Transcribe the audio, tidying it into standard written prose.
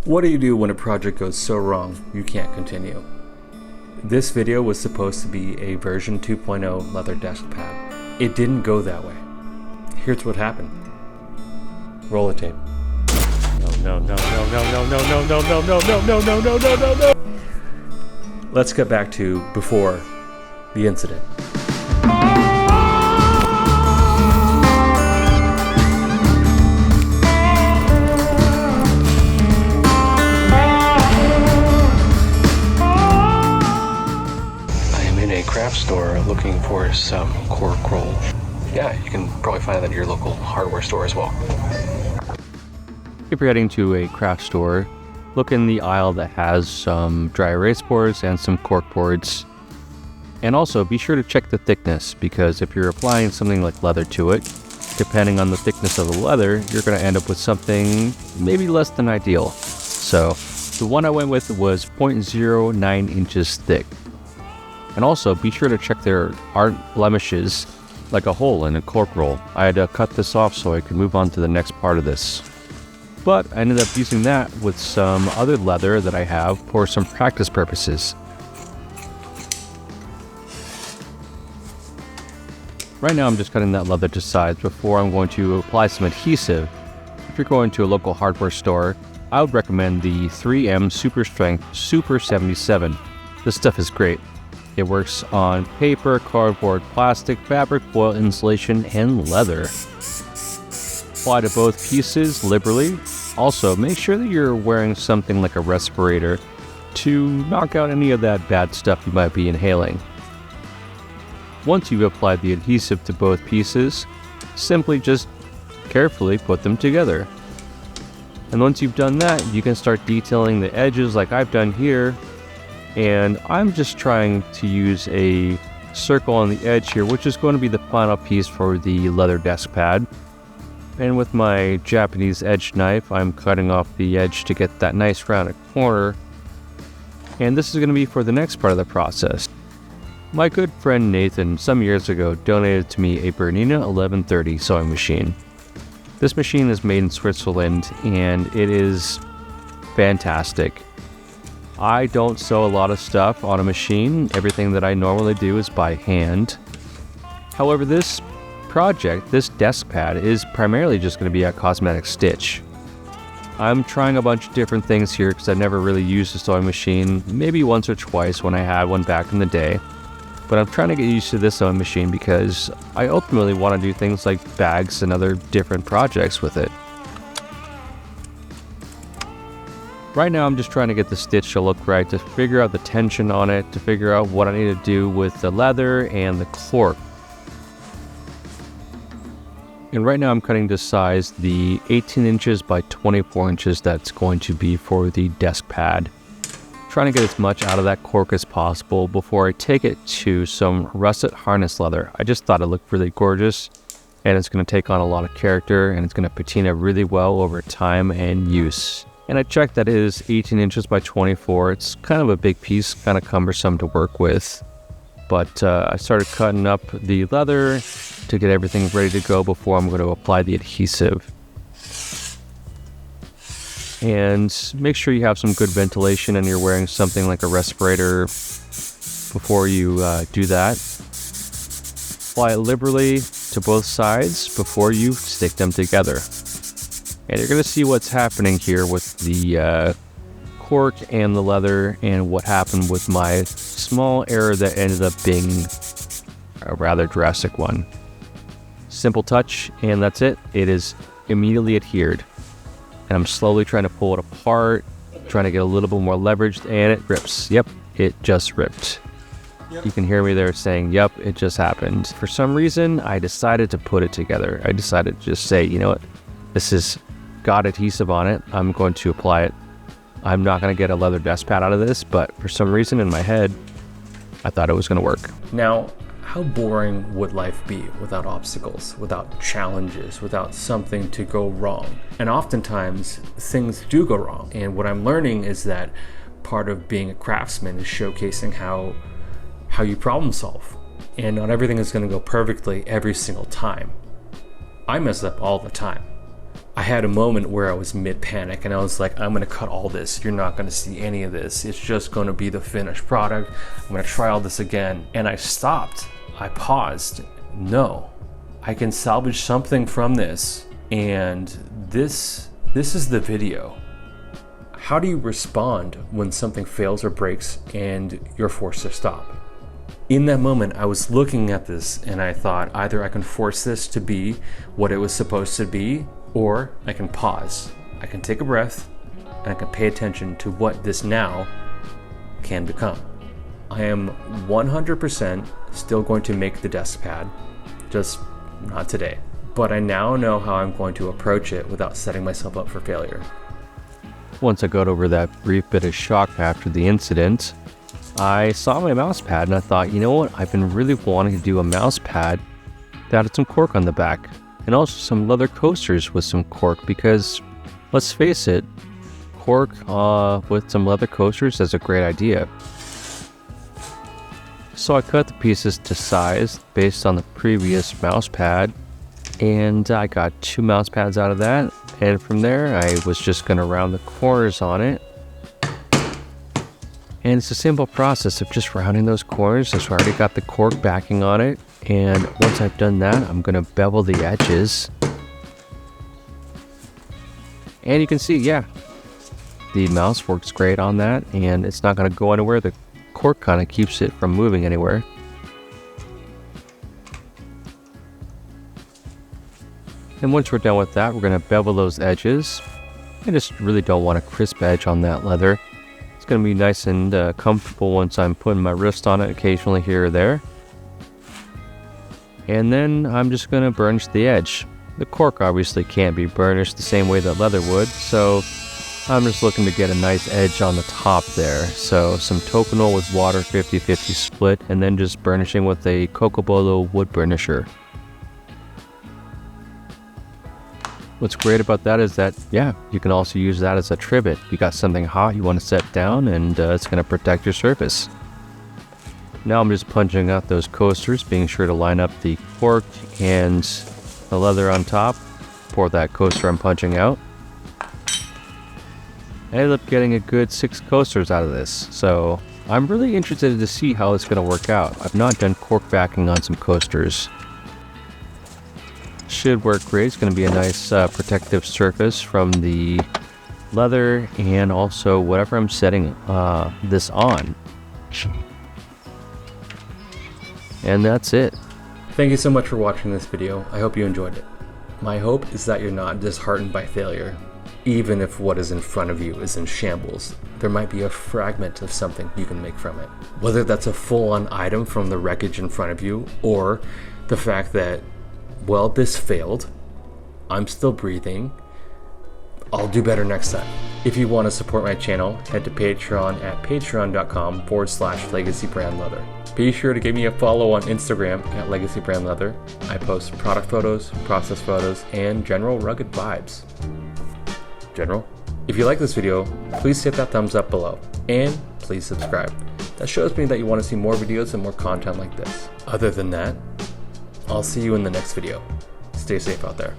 What do you do when a project goes so wrong you can't continue? This video was supposed to be a version 2.0 leather desk pad. It didn't go that way. Here's what happened. Roll the tape. No. Let's get back to before the incident. Craft store looking for some Cork Roll. Yeah, you can probably find that at your local hardware store as well. If you're heading to a craft store, look in the aisle that has some dry erase boards and some cork boards. And also be sure to check the thickness, because if you're applying something like leather to it, depending on the thickness of the leather, you're going to end up with something maybe less than ideal. So the one I went with was 0.09 inches thick. And also, be sure to check there aren't blemishes like a hole in a cork roll. I had to cut this off so I could move on to the next part of this. But I ended up using that with some other leather that I have for some practice purposes. Right now I'm just cutting that leather to size before I'm going to apply some adhesive. If you're going to a local hardware store, I would recommend the 3M Super Strength Super 77. This stuff is great. It works on paper, cardboard, plastic, fabric, foil, insulation, and leather. Apply to both pieces liberally. Also, make sure that you're wearing something like a respirator to knock out any of that bad stuff you might be inhaling. Once you've applied the adhesive to both pieces, simply just carefully put them together. And once you've done that, you can start detailing the edges like I've done here. And I'm just trying to use a circle on the edge here, which is going to be the final piece for the leather desk pad. And with my Japanese edge knife, I'm cutting off the edge to get that nice rounded corner. And this is going to be for the next part of the process. My good friend Nathan, some years ago, donated to me a Bernina 1130 sewing machine. This machine is made in Switzerland, and it is fantastic. I don't sew a lot of stuff on a machine. Everything that I normally do is by hand. However, this project, this desk pad, is primarily just going to be a cosmetic stitch. I'm trying a bunch of different things here because I've never really used a sewing machine, maybe once or twice when I had one back in the day. But I'm trying to get used to this sewing machine because I ultimately want to do things like bags and other different projects with it. Right now I'm just trying to get the stitch to look right, to figure out the tension on it, to figure out what I need to do with the leather and the cork. And right now I'm cutting to size the 18 inches by 24 inches that's going to be for the desk pad. Trying to get as much out of that cork as possible before I take it to some russet harness leather. I just thought it looked really gorgeous, and it's going to take on a lot of character, and it's going to patina really well over time and use. And I checked that it is 18 inches by 24. It's kind of a big piece, kind of cumbersome to work with. But I started cutting up the leather to get everything ready to go before I'm going to apply the adhesive. And make sure you have some good ventilation and you're wearing something like a respirator before you do that. Apply it liberally to both sides before you stick them together. And you're going to see what's happening here with the cork and the leather and what happened with my small error that ended up being a rather drastic one. Simple touch, and that's it. It is immediately adhered. And I'm slowly trying to pull it apart, trying to get a little bit more leverage, and it rips. Yep, it just ripped. Yep. You can hear me there saying, yep, it just happened. For some reason, I decided to put it together. I decided to just say, you know what, this has got adhesive on it. I'm going to apply it. I'm not going to get a leather desk pad out of this, but for some reason in my head, I thought it was going to work. Now, how boring would life be without obstacles, without challenges, without something to go wrong? And oftentimes, things do go wrong. And what I'm learning is that part of being a craftsman is showcasing how you problem solve. And not everything is going to go perfectly every single time. I mess up all the time. I had a moment where I was mid-panic and I was like, I'm gonna cut all this. You're not gonna see any of this. It's just gonna be the finished product. I'm gonna try all this again. And I stopped. I paused. No, I can salvage something from this. And this is the video. How do you respond when something fails or breaks and you're forced to stop? In that moment, I was looking at this and I thought, either I can force this to be what it was supposed to be, or I can pause. I can take a breath and I can pay attention to what this now can become. I am 100% still going to make the desk pad, just not today. But I now know how I'm going to approach it without setting myself up for failure. Once I got over that brief bit of shock after the incident, I saw my mouse pad and I thought, you know what, I've been really wanting to do a mouse pad that had some cork on the back, and also some leather coasters with some cork, because let's face it, cork with some leather coasters is a great idea. So I cut the pieces to size based on the previous mouse pad, and I got 2 mouse pads out of that, and from there I was just going to round the corners on it. And it's a simple process of just rounding those corners. So I already got the cork backing on it, and once I've done that, I'm going to bevel the edges. And you can see, yeah, the mouse works great on that, and it's not going to go anywhere. The cork kind of keeps it from moving anywhere. And once we're done with that, we're going to bevel those edges. I just really don't want a crisp edge on that leather. It's going to be nice and comfortable once I'm putting my wrist on it occasionally here or there. And then I'm just going to burnish the edge. The cork obviously can't be burnished the same way that leather would, so I'm just looking to get a nice edge on the top there. So some Tokonole with water 50-50 split, and then just burnishing with a Cocobolo wood burnisher. What's great about that is that, yeah, you can also use that as a trivet. You got something hot you want to set down, and it's going to protect your surface. Now I'm just punching out those coasters, being sure to line up the cork and the leather on top for that coaster I'm punching out. I ended up getting a good 6 coasters out of this, so I'm really interested to see how it's going to work out. I've not done cork backing on some coasters. Should work great. It's going to be a nice protective surface from the leather and also whatever I'm setting this on. And that's it. Thank you so much for watching this video. I hope you enjoyed it. My hope is that you're not disheartened by failure. Even if what is in front of you is in shambles, there might be a fragment of something you can make from it. Whether that's a full-on item from the wreckage in front of you, or the fact that, well, this failed, I'm still breathing, I'll do better next time. If you want to support my channel, head to Patreon at patreon.com/legacybrandleather. Be sure to give me a follow on Instagram at legacybrandleather. I post product photos, process photos, and general rugged vibes. If you like this video, please hit that thumbs up below, and please subscribe. That shows me that you want to see more videos and more content like this. Other than that, I'll see you in the next video. Stay safe out there.